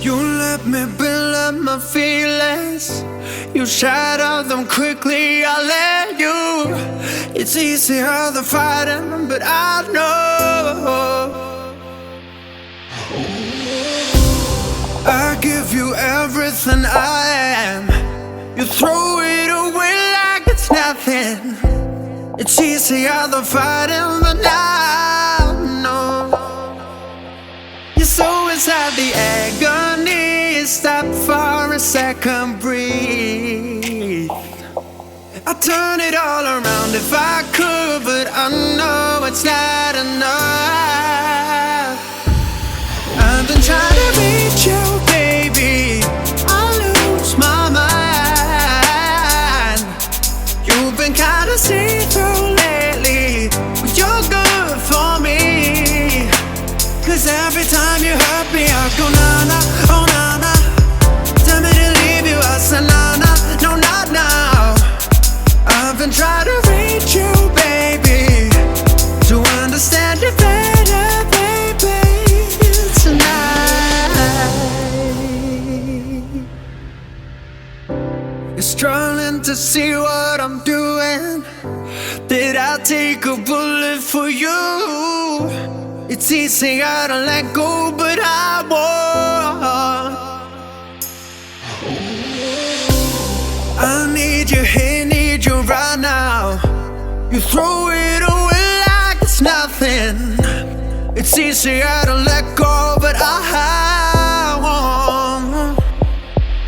You let me build up my feelings. You shatter them quickly, I let you. It's easier than fighting, but I know I give you everything I am. You throw it away like it's nothing. It's easier than fighting, but I know you're so inside the agony. Stop for a second, breathe. I'd turn it all around if I could, but I know it's not enough. I've been trying to reach you, baby. I lose my mind. You've been kinda see-through lately, but you're good for me. Cause every time you hurt me, I go na-na, oh na-na. Tell me to leave you, I say na-na, no not now. I've been trying to reach you, baby, to understand you better, baby, tonight. You're struggling to see what I'm doing. Did I take a bullet for you? It's easier to let go, but I won't. I need you here, need you right now. You throw it away like it's nothing. It's easier to let go, but I won't.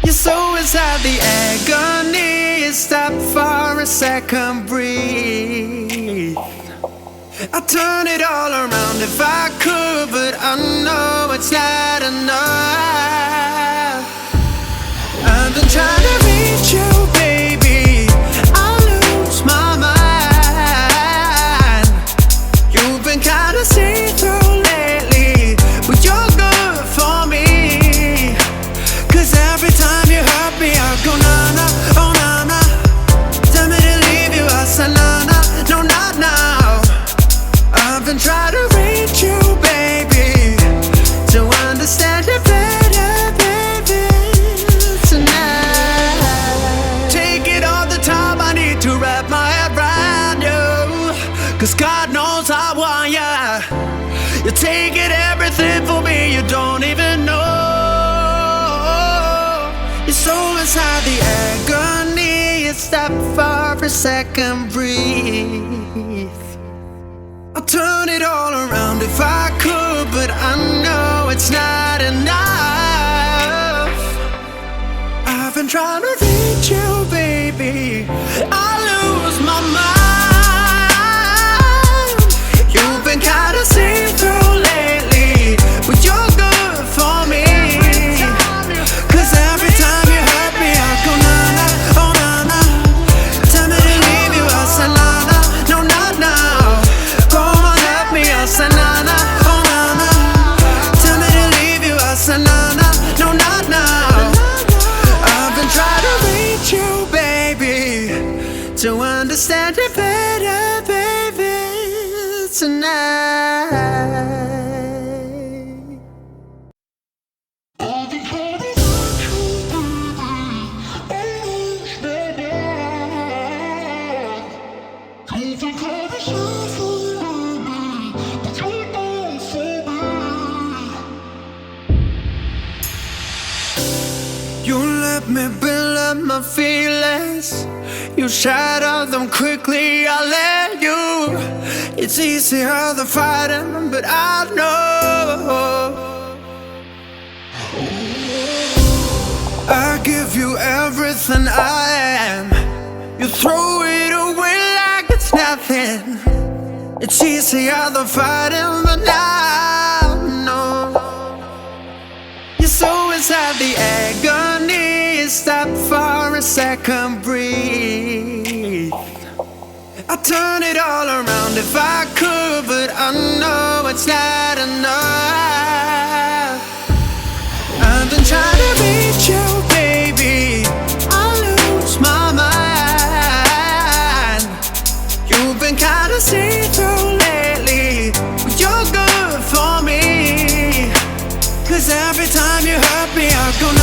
You're so inside the agony. Stop for a second, breathe. I'd turn it all around if I could, but I know it's not enough. I've been trying to reach you, baby. I lose my mind. You've been kinda see-through lately, but you're good for me. Cause every time you hurt me, I go na-na, oh na-na. Tell me to leave you, I say na-na, no not now. I've been trying to reach you, baby, to understand you better, baby, tonight. Take it all the time, I need to wrap my head around you. Cause God knows I want ya. You're taking everything for me, you don't even know. You're so inside the agony. Stop for a second, breathe. I'll turn it all around if I could, but I know it's not enough. I've been trying to reach you, baby. I lose my mind. You've been kinda see-through lately, but you're good for me. Cause every time you hurt me, I go na-na, oh na-na. Tell me to leave you, I say na-na, no not now. I say na-na, oh na-na. Tell me to leave you, I say na-na, no not now. I've been trying to reach you, baby, to understand you better, baby, tonight. You let me build up my feelings. You shatter them quickly, I let you. It's easier than fighting, but I know I give you everything I am. You throw it away like it's nothing. It's easier than fighting, but I know you're so inside the agony. Stop for a second, breathe. I'd turn it all around if I could, but I know it's not enough. I've been trying to reach you, baby. I lose my mind. You've been kinda see-through lately, but you're good for me. Cause every time you hurt we are gonna